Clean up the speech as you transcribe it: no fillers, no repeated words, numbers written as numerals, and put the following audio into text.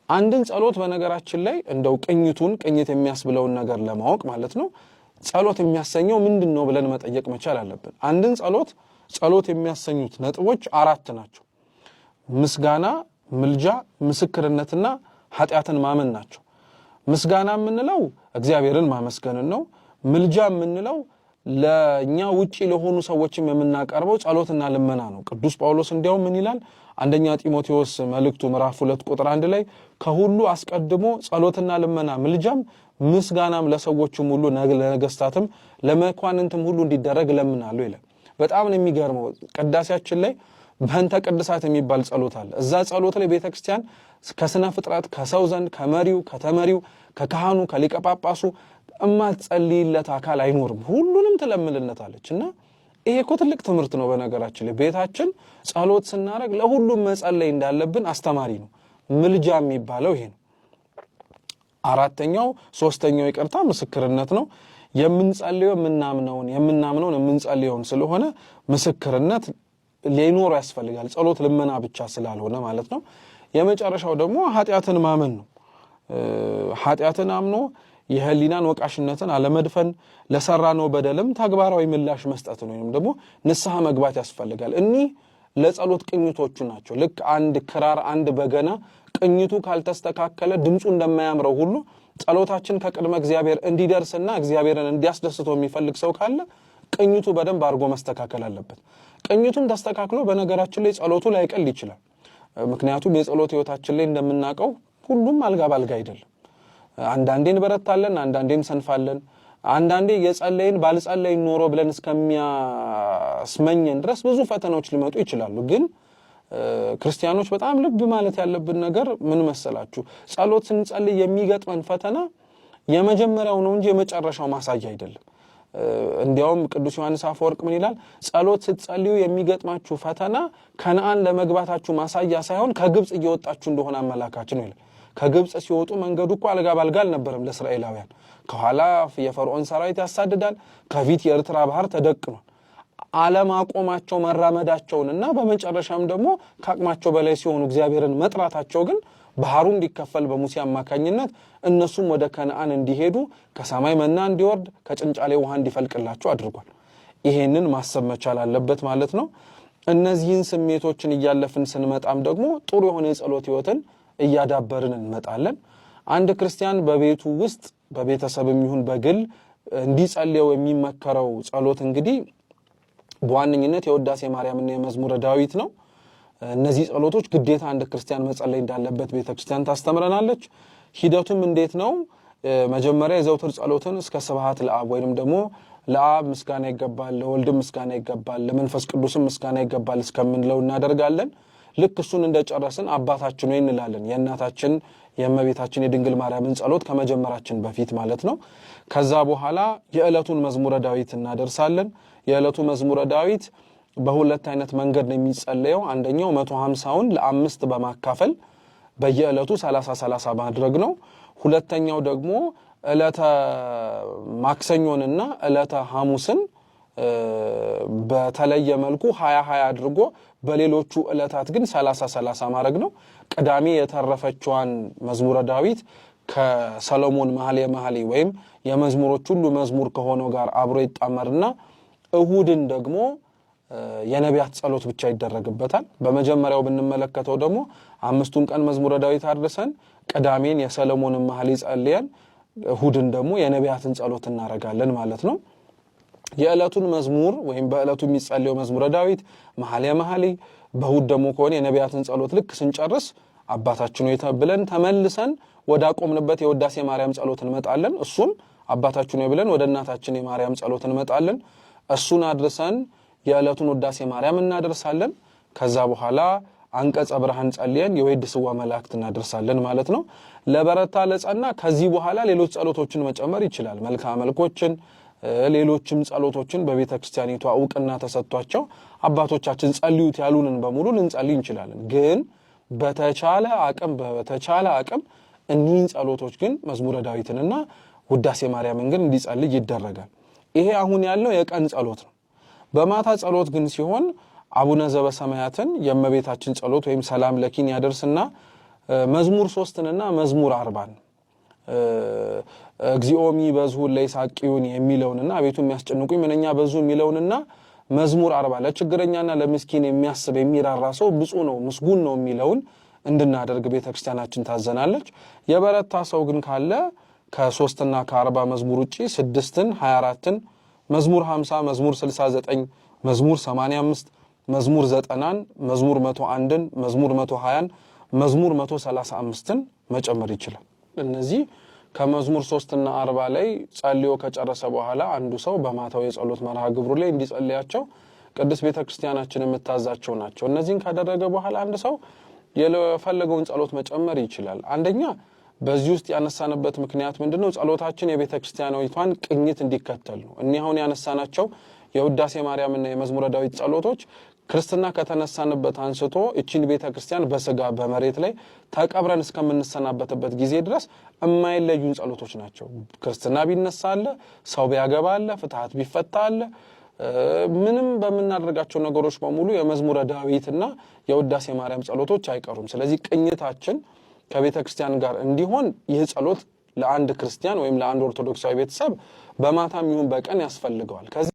አንድን ጸሎት በነገራችን ላይ እንደው ቅኝት የሚያስብለውን ነገር ለማወቅ ማለት ነው ጸሎት የሚያሰኘው ምንድነው ብለን መጠየቅ መቻል አለብን። አንድን ጸሎት የሚያሰኙት ነጥቦች 4 ናቸው። ምስጋና፣ ምልጃ፣ ምስክርነትና ኃጢያትን ማመን ናቸው። ምስጋና የምንለው እግዚአብሔርን ማመስገን ነው። ምልጃ የምንለው ለኛ ውጪ ለሆኑ ሰዎችም የምናቀርበው ጸሎትና ልመና ነው። ቅዱስ ጳውሎስ እንዲያው ምን ይላል? አንደኛ ጢሞቴዎስ መልእክቱ ምዕራፍ 2 ቁጥር 1 ላይ ከሁሉ አስቀድሞ ጸሎትና ልመና ምልጃም ምስጋናም ለሰዎችም ሁሉ ለነገስታትም ለመኳንንትም ሁሉ እንዲደረግ ለምናለሁ ይላል። በጣም ነው የሚገርመው። ቅዳሴያችን ላይ በእንተ ቅድሳት የሚባል ጸሎት አለ። እዛ ጸሎት ላይ ቤተክርስቲያን ከስነ ፍጥረት ከሰው ዘንድ ከመሪው ከተመሪው ከካህኑ ከሊቀ ጳጳሱ እማትጸልይለት አካል አይኖርም፣ ሁሉንም ትለምንለታለችና ይሄ እኮ ትልቅ ትምህርት ነው። በነገራችን ላይ ቤታችን ጸሎት ስናረግ ለሁሉም መጸለይ እንዳለብን አስተማሪ ነው። ምልጃ የሚባለው ይሄ ነው። ሶስተኛው ይቅርታ ምስክርነት ነው። የምንጸልየው የምናምነውን የምንጸልየውን ስለሆነ ምስክርነት ሊኖር ያስፈልጋል። ጸሎት ልመና ብቻ ስላልሆነ ማለት ነው። የመጨረሻው ደግሞ ኃጢያትን ማመን ነው። ኃጢያትን አምኖ የህሊናን ወቃሽነትን አለመድፈን ለሰራነው በደልም ተግባራዊ ምላሽ መስጠት ነው። ወይንም ደግሞ ንስሐ መግባት ያስፈልጋል። እኚህ ለጸሎት ቅኝቶቹ ናቸው። ልክ አንድ ክራር አንድ በገና ቅኝቱ ካልተስተካከለ ድምጹ እንደማያምረው ሁሉ ጸሎታችን ከቅድመ እግዚአብሔር እንዲደርስና እግዚአብሔርን እንዲያስደስተው የሚፈልግ ሰው ካለ ቅኝቱ በደንብ አድርጎ መስተካከል አለበት። ቅኝቱም ተስተካክሎ በነገራችን ላይ ጸሎቱ ላይቀል ይችላል። ምክንያቱም የጸሎት ህይወታችን ላይ እንደምናውቀው ሁሉም አልጋ ባልጋ አይደለም። አንዳንዴ እንበረታለን፣ አንዳንዴ እንሰንፋለን። አንዳንዴ የጸለይን ባልጸለይን ኖሮ ብለን እስከሚያስመኘን ድረስ ብዙ ፈተናዎች ሊመጡ ይችላሉ። ግን ክርስቲያኖች በጣም ልብ ማለት ያለብን ነገር ምን መሰላችሁ? ጸሎት ስንጸልይ የሚገጥመን ፈተና የመጀመሪያው ነው እንጂ የመጨረሻው ማሳያ አይደለም። እንዲያውም ቅዱስ ዮሐንስ አፈወርቅ ምን ይላል? ጸሎት ስትጸልዩ የሚገጥማችሁ ፈተና ከነዓን ለመግባታችሁ ማሳያ ሳይሆን ከግብጽ እየወጣችሁ እንደሆነ አመላካች ነው ይላል። ከግብጽ ሲወጡ መንገዱ እኮ አልጋ ባልጋ አልነበረም ለእስራኤላውያን። ከኋላ የፈርዖን ሰራዊት ያሳድዳል፣ ከፊት የኤርትራ ባህር ተደቅኗል። አለማቆማቸው መራመዳቸውንና በመጨረሻም ደግሞ ከአቅማቸው በላይ ሲሆኑ እግዚአብሔርን መጥራታቸው ግን ባህሩ እንዲከፈል በሙሴ አማካኝነት እነሱም ወደ ከነዓን እንዲሄዱ ከሰማይ መና እንዲወርድ ከጭንጫ ላይ ውሃ እንዲፈልቅላቸው አድርጓል። ይሄንን ማሰብ መቻል አለበት ማለት ነው። እነዚህን ስሜቶችን እያለፍን ስንመጣም ደግሞ ጥሩ የሆነ የጸሎት ህይወትን እያዳበርን እንመጣለን። አንድ ክርስቲያን በቤቱ ውስጥ በቤተሰብም ይሁን በግል እንዲጸልየው የሚመከረው ጸሎት እንግዲህ በዋነኝነት የውዳሴ ማርያምና የመዝሙረ ዳዊት ነው። እነዚህ ጸሎቶች ግዴታ አንድ ክርስቲያን መጸለይ እንዳለበት ቤተክርስቲያን ታስተምረናለች። ሂደቱም እንዴት ነው? መጀመሪያ የዘውትር ጸሎትን እስከ ስብሐት ለአብ ወይንም ደግሞ ለአብ ምስጋና ይገባል፣ ለወልድ ምስጋና ይገባል፣ ለመንፈስ ቅዱስም ምስጋና ይገባል እስከምንለው እናደርጋለን። ልክ እሱን እንደጨረስን አባታችን ሆይ እንላለን። የእናታችን የእመቤታችን የድንግል ማርያምን ጸሎት ከመጀመራችን በፊት ማለት ነው። ከዛ በኋላ የዕለቱን መዝሙረ ዳዊት እናደርሳለን። የዕለቱ መዝሙረ ዳዊት በሁለት አይነት መንገድ ነው የሚጸለየው። አንደኛው 150ውን ለ5 በማካፈል በየዕለቱ 30 ማድረግ ነው። ሁለተኛው ደግሞ ዕለተ ማክሰኞንና ዕለተ ሐሙስን በተለየ መልኩ 20 አድርጎ በሌሎቹ ዕለታት ግን 30 ማድረግ ነው። ቅዳሜ የተረፈችዋን መዝሙረ ዳዊት ከሰሎሞን መኃልየ ወይም የመዝሙሮች ሁሉ መዝሙር ከሆነው ጋር አብሮ ይጣመርና እሁድን ደግሞ የነቢያት ጸሎት ብቻ ይደረግበታል። በመጀመሪያው ብንመለከተው ደግሞ 5ቱን ቀን መዝሙረ ዳዊት አድርሰን ቅዳሜን የሰሎሞንን መኃልየ ጸልየን እሁድን ደግሞ የነቢያትን ጸሎት እናረጋለን ማለት ነው። የዕለቱን መዝሙር ወይም በዕለቱ የሚጸልየው መዝሙረ ዳዊት መኃልየ በእሁድ ደግሞ ከሆነ የነቢያትን ጸሎት ልክ ስንጨርስ አባታችን ሆይ ብለን ተመልሰን ወደ አቆምንበት የውዳሴ ማርያም ጸሎት እንመጣለን። እሱም አባታችን ሆይ ብለን ወደ እናታችን የማርያም ጸሎት እንመጣለን። እሱን አድርሰን የዕለቱን ውዳሴ ማርያም እናደርሳለን። ከዛ በኋላ አንቀጸ ብርሃን ጸልየን የወይድ ስዋ መላእክት እናደርሳለን ማለት ነው። ለበረታ ለጸና ከዚህ በኋላ ሌሎች ጸሎቶችን መጨመር ይችላል። መልክዓ መልኮችን ሌሎችም ጸሎቶችን በቤተ ክርስቲያኒቷ ዕውቅና ተሰጥቷቸው አባቶቻችን ጸልዩት ያሉንን በሙሉ ልንጸልይ እንችላለን። ግን በተቻለ አቅም እኒህን ጸሎቶች ግን መዝሙረ ዳዊትንና ውዳሴ ማርያምን ግን እንዲጸልይ ይደረጋል። ይሄ አሁን ያለው የቀን ጸሎት ነው። በማታ ጸሎት ግን ሲሆን አቡነ ዘበሰማያትን የእመቤታችን ጸሎት ወይም ሰላም ለኪን ያደርስና መዝሙር 3ንና መዝሙር 40ን እግዚኦሚ በዝሁ ለይሳቂዩን የሚለውንና አቤቱ የሚያስጨንቁኝ ምንኛ በዙ የሚለውንና መዝሙር 40 ለችግረኛና ለምስኪን የሚያስብ የሚራራ ሰው ብፁዕ ነው ምስጉን ነው የሚለውን እንድናደርግ ቤተክርስቲያናችን ታዘናለች። የበረታ ሰው ግን ካለ ከ3 እና ከ40 መዝሙር ውጪ 6ን 24ን መዝሙር 50 መዝሙር 69 መዝሙር 85 መዝሙር 90ን መዝሙር 101ን መዝሙር 120ን መዝሙር 135ን መጨመር ይችላል። እነዚህ ከመዝሙር 3 እና 40 ላይ ጸልዮ ከጨረሰ በኋላ አንዱ ሰው በማታው የጸሎት መርሃ ግብሩ ላይ እንዲጸልያቸው ቅድስት ቤተክርስቲያናችን የምታዛቸው ናቸው። እነዚህን ካደረገ በኋላ አንድ ሰው የፈለገውን ጸሎት መጨመር ይችላል። አንደኛ በዚህ ውስጥ ያነሳንበት ምክንያት ምንድነው? ጸሎታችን የቤተክርስቲያናዊቷን ቅኝት እንዲከተል ነው። እኛ አሁን ያነሳናቸው የውዳሴ ማርያምና የመዝሙረ ዳዊት ጸሎቶች ክርስትና ከተነሳንበት አንስቶ እቺን ቤተክርስቲያን በስጋ በመሬት ላይ ተቀብረን እስከምንሰናበትበት ጊዜ ድረስ የማይለዩን ጸሎቶች ናቸው። ክርስትና ቢነሳ አለ፣ ሰው ቢያገባ አለ፣ ፍትሐት ቢፈታ አለ፣ ምንም በመናደርጋቸው ነገሮች በሙሉ የመዝሙረ ዳዊትና የውዳሴ ማርያም ጸሎቶች አይቀሩም። ስለዚህ ቅኝታችን ከቤተክርስቲያን ጋር እንዲሆን ይህ ጸሎት ለአንድ ክርስቲያን ወይም ለአንድ ኦርቶዶክሳዊ ቤተሰብ በማታም ይሁን በቀን ያስፈልገዋል።